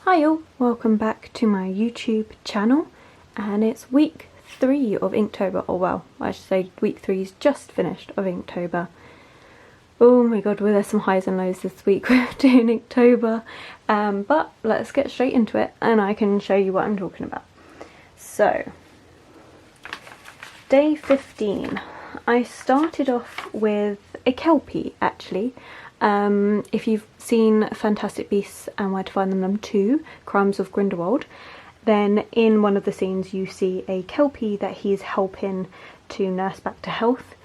Hi all, welcome back to my YouTube channel, and it's week 3 of Inktober, or well, I should say week 3's just finished of Inktober. Oh my god, were there some highs and lows this week with doing Inktober, but let's get straight into it and I can show you what I'm talking about. So, day 15, I started off with a Kelpie actually. If you've seen Fantastic Beasts and Where to Find Them Number 2, Crimes of Grindelwald, then in one of the scenes you see a Kelpie that he's helping to nurse back to health,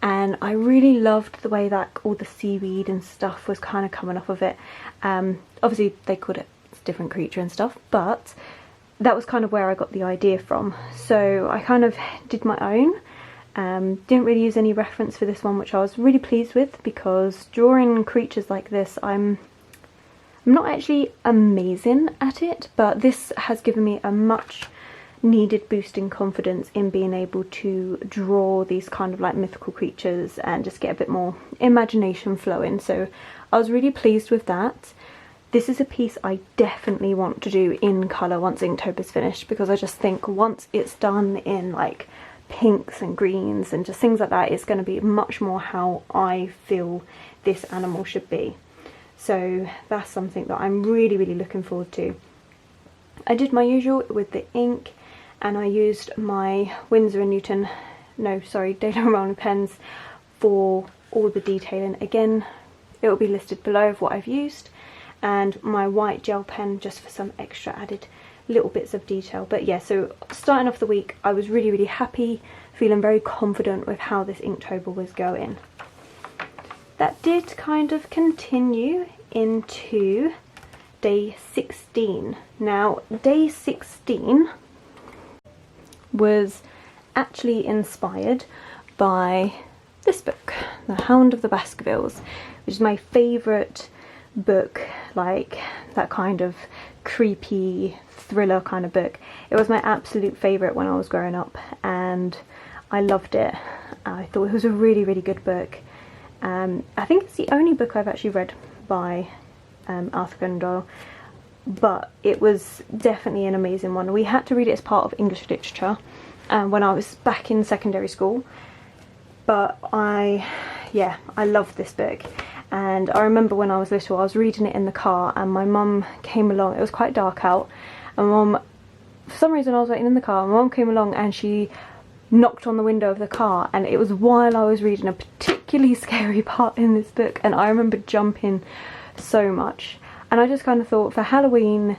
and I really loved the way that all the seaweed and stuff was kind of coming off of it. Obviously they called it a different creature and stuff, but that was kind of where I got the idea from, so I kind of did my own. Didn't really use any reference for this one, which I was really pleased with, because drawing creatures like this, I'm not actually amazing at it, but this has given me a much needed boost in confidence in being able to draw these kind of like mythical creatures and just get a bit more imagination flowing, so I was really pleased with that. This is a piece I definitely want to do in colour once Inktober's finished, because I just think once it's done in like pinks and greens and just things like that, it's going to be much more how I feel this animal should be. So that's something that I'm really looking forward to. I did my usual with the ink, and I used my Windsor & Newton, no sorry, Daler & Rowney pens for all the detailing. Again, it will be listed below of what I've used, and my white gel pen just for some extra added little bits of detail. But yeah, so starting off the week I was really happy, feeling very confident with how this Inktober was going. That did kind of continue into day 16. Now day 16 was actually inspired by this book, The Hound of the Baskervilles, which is my favourite book, like that kind of creepy thriller kind of book. It was my absolute favourite when I was growing up and I loved it. I thought it was a really good book. I think it's the only book I've actually read by Arthur Conan Doyle, but it was definitely an amazing one. We had to read it as part of English literature when I was back in secondary school, but I loved this book. And I remember when I was little, I was reading it in the car and my mum came along. It was quite dark out, and mum, for some reason I was waiting in the car, my mum came along and she knocked on the window of the car, and it was while I was reading a particularly scary part in this book, and I remember jumping so much. And I just kind of thought, for Halloween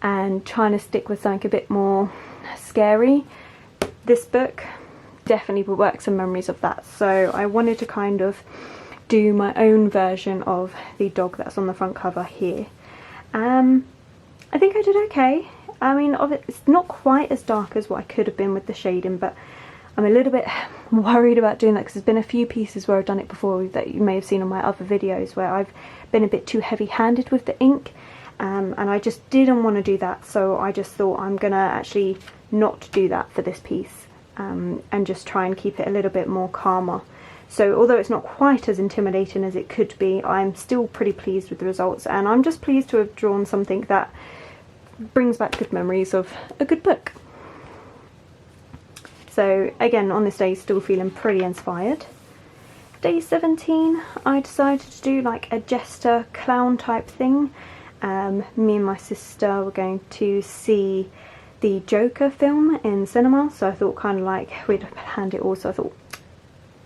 and trying to stick with something a bit more scary, this book definitely would work some memories of that. So I wanted to kind of do my own version of the dog that's on the front cover here. I think I did okay. I mean, it's not quite as dark as what I could have been with the shading, but I'm a little bit worried about doing that because there's been a few pieces where I've done it before that you may have seen on my other videos where I've been a bit too heavy-handed with the ink, and I just didn't want to do that, so I just thought I'm gonna actually not do that for this piece, and just try and keep it a little bit more calmer. So although it's not quite as intimidating as it could be, I'm still pretty pleased with the results, and I'm just pleased to have drawn something that brings back good memories of a good book. So again, on this day, still feeling pretty inspired. Day 17, I decided to do like a jester clown type thing. Me and my sister were going to see the Joker film in cinema, so I thought kind of like we'd planned it all, so I thought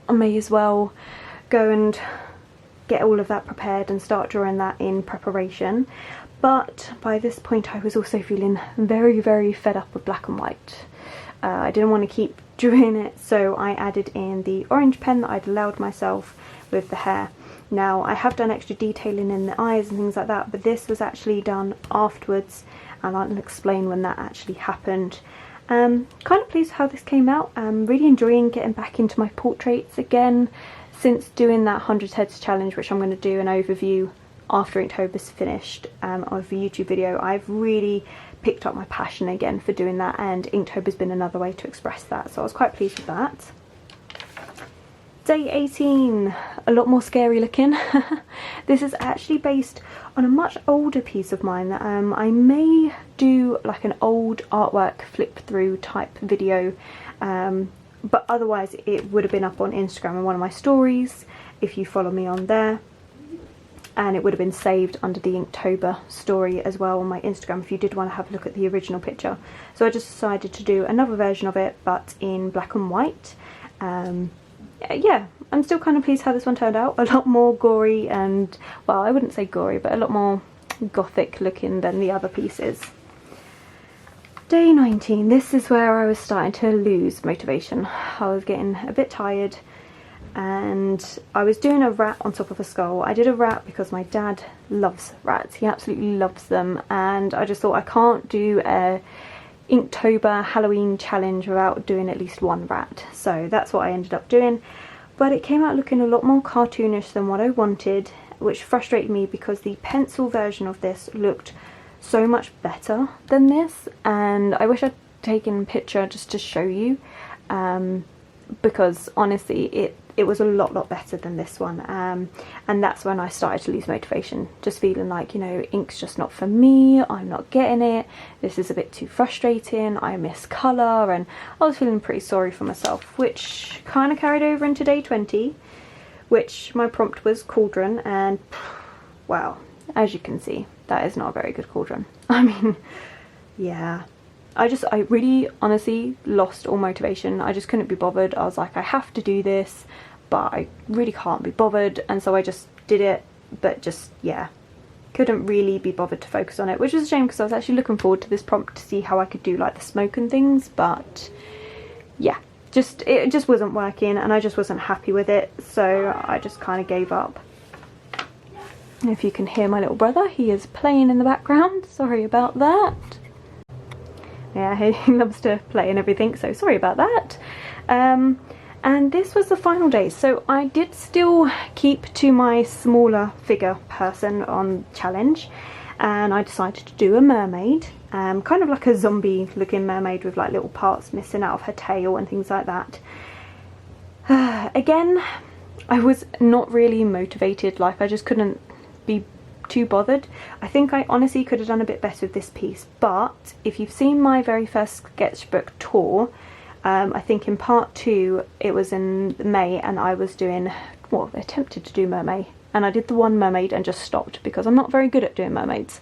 I may as well go and get all of that prepared and start drawing that in preparation. But by this point I was also feeling very fed up with black and white. I didn't want to keep drawing it, so I added in the orange pen that I'd allowed myself with the hair. Now I have done extra detailing in the eyes and things like that, but this was actually done afterwards, and I'll explain when that actually happened. Kind of pleased how this came out. I'm really enjoying getting back into my portraits again since doing that 100 heads challenge, which I'm going to do an overview after Inktober's finished of a YouTube video. I've really picked up my passion again for doing that, and Inktober's been another way to express that, so I was quite pleased with that. Day 18, a lot more scary looking. This is actually based on a much older piece of mine that I may do like an old artwork flip through type video, but otherwise it would have been up on Instagram in one of my stories if you follow me on there, and it would have been saved under the Inktober story as well on my Instagram if you did want to have a look at the original picture. So I just decided to do another version of it, but in black and white. Yeah, I'm still kind of pleased how this one turned out. A lot more gory and, well, I wouldn't say gory, but a lot more gothic looking than the other pieces. Day 19, this is where I was starting to lose motivation. I was getting a bit tired, and I was doing a rat on top of a skull. I did a rat because my dad loves rats. He absolutely loves them, and I just thought I can't do a Inktober Halloween challenge without doing at least one rat. So that's what I ended up doing. But it came out looking a lot more cartoonish than what I wanted, which frustrated me because the pencil version of this looked so much better than this, and I wish I'd taken a picture just to show you, because honestly it was a lot better than this one, and that's when I started to lose motivation, just feeling like, you know, ink's just not for me, I'm not getting it, this is a bit too frustrating, I miss colour, and I was feeling pretty sorry for myself, which kind of carried over into day 20, which my prompt was cauldron, and wow, as you can see, that is not a very good cauldron. I mean, yeah, I really honestly lost all motivation. I just couldn't be bothered. I was like, I have to do this, but I really can't be bothered, and so I just did it, but just, yeah, couldn't really be bothered to focus on it, which is a shame because I was actually looking forward to this prompt to see how I could do like the smoke and things, but yeah, it just wasn't working, and I just wasn't happy with it, so I just kind of gave up. If you can hear my little brother, he is playing in the background, sorry about that. Yeah, he loves to play and everything, so sorry about that. And this was the final day, so I did still keep to my smaller figure person on challenge, and I decided to do a mermaid, kind of like a zombie looking mermaid with like little parts missing out of her tail and things like that. Again, I was not really motivated, like I just couldn't be too bothered. I think I honestly could have done a bit better with this piece, but if you've seen my very first sketchbook tour, I think in part 2 it was in May, and I was doing, well, attempted to do mermaid, and I did the one mermaid and just stopped because I'm not very good at doing mermaids.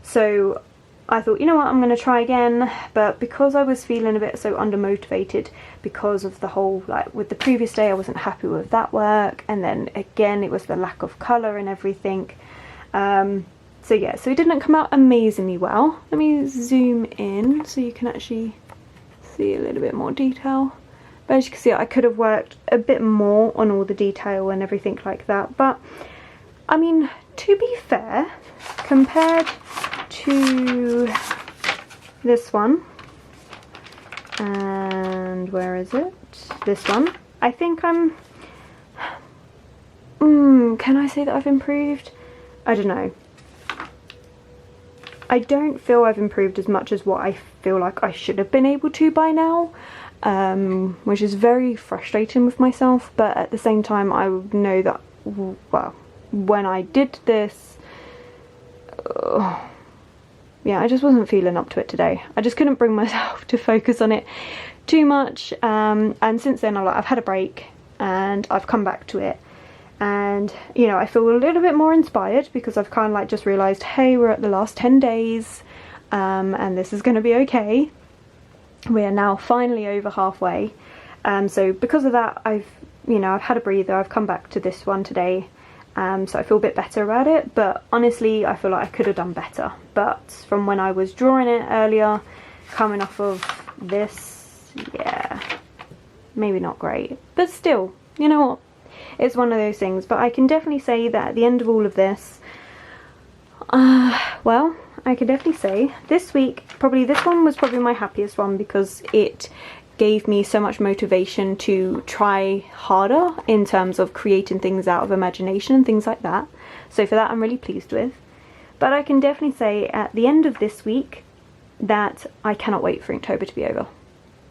So I thought, you know what, I'm going to try again, but because I was feeling a bit so undermotivated because of the whole, like with the previous day I wasn't happy with that work, and then again it was the lack of colour and everything, so yeah, so it didn't come out amazingly well. Let me zoom in so you can actually see a little bit more detail, but as you can see I could have worked a bit more on all the detail and everything like that, but I mean, to be fair, compared to this one, and where is it, this one, I think I'm, can I say that I've improved? I don't know. I don't feel I've improved as much as what I feel like I should have been able to by now, which is very frustrating with myself, but at the same time I know that, well, when I did this, yeah, I just wasn't feeling up to it today. I just couldn't bring myself to focus on it too much, and since then I've had a break and I've come back to it, and you know, I feel a little bit more inspired because I've kind of like just realised, hey, we're at the last 10 days, and this is going to be okay. We are now finally over halfway, so because of that I've had a breather, I've come back to this one today. So I feel a bit better about it, but honestly I feel like I could have done better. But from when I was drawing it earlier, coming off of this, yeah, maybe not great, but still, you know what, it's one of those things. But I can definitely say that at the end of all of this, well, I can definitely say this week, probably this one was probably my happiest one because it gave me so much motivation to try harder in terms of creating things out of imagination and things like that. So for that I'm really pleased with. But I can definitely say at the end of this week that I cannot wait for Inktober to be over.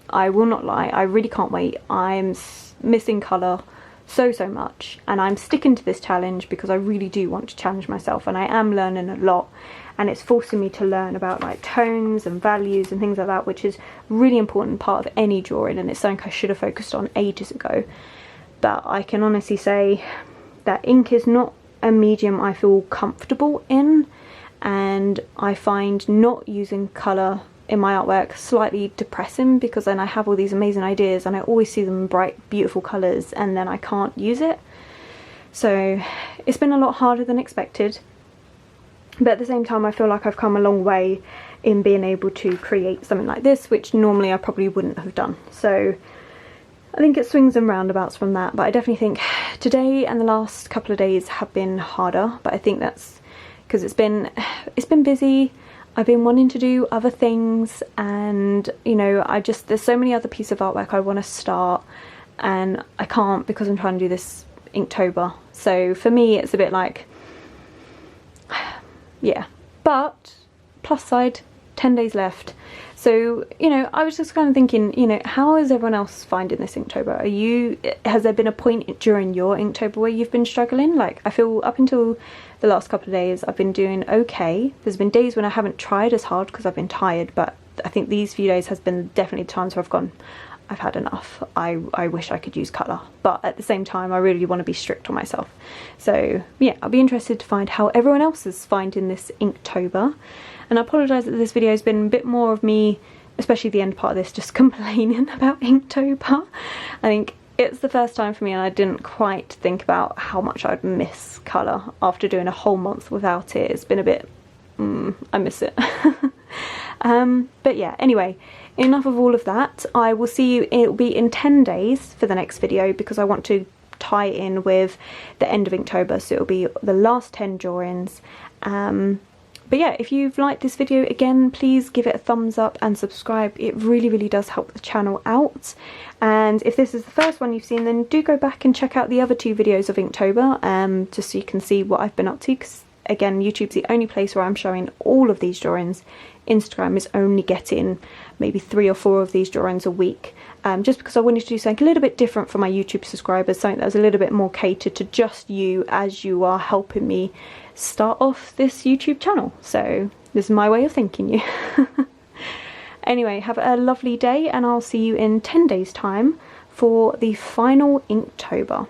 I will not lie, I really can't wait. I'm missing colour so much, and I'm sticking to this challenge because I really do want to challenge myself, and I am learning a lot, and it's forcing me to learn about like tones and values and things like that, which is a really important part of any drawing, and it's something I should have focused on ages ago. But I can honestly say that ink is not a medium I feel comfortable in, and I find not using colour in my artwork slightly depressing, because then I have all these amazing ideas and I always see them in bright, beautiful colours, and then I can't use it. So it's been a lot harder than expected, but at the same time I feel like I've come a long way in being able to create something like this, which normally I probably wouldn't have done. So I think it swings and roundabouts from that, but I definitely think today and the last couple of days have been harder, but I think that's because it's been busy. I've been wanting to do other things, and you know, there's so many other pieces of artwork I want to start, and I can't because I'm trying to do this Inktober. So for me it's a bit like, yeah, but plus side, 10 days left. So, you know, I was just kind of thinking, you know, how is everyone else finding this Inktober? Has there been a point during your Inktober where you've been struggling? Like, I feel up until the last couple of days I've been doing okay. There's been days when I haven't tried as hard because I've been tired, but I think these few days has been definitely times where I've gone, I've had enough. I wish I could use colour, but at the same time I really want to be strict on myself. So yeah, I'll be interested to find how everyone else is finding this Inktober. And I apologise that this video has been a bit more of me, especially the end part of this, just complaining about Inktober. I think it's the first time for me, and I didn't quite think about how much I'd miss colour after doing a whole month without it. It's been a bit, I miss it. But yeah, anyway, enough of all of that. I will see you, it'll be in 10 days for the next video, because I want to tie in with the end of Inktober, so it'll be the last 10 drawings. But yeah, if you've liked this video, again, please give it a thumbs up and subscribe. It really does help the channel out. And if this is the first one you've seen, then do go back and check out the other 2 videos of Inktober, just so you can see what I've been up to, because again, YouTube's the only place where I'm showing all of these drawings. Instagram is only getting maybe 3 or 4 of these drawings a week, just because I wanted to do something a little bit different for my YouTube subscribers, something that was a little bit more catered to just you, as you are helping me start off this YouTube channel. So this is my way of thanking you. Anyway, have a lovely day, and I'll see you in 10 days time for the final Inktober.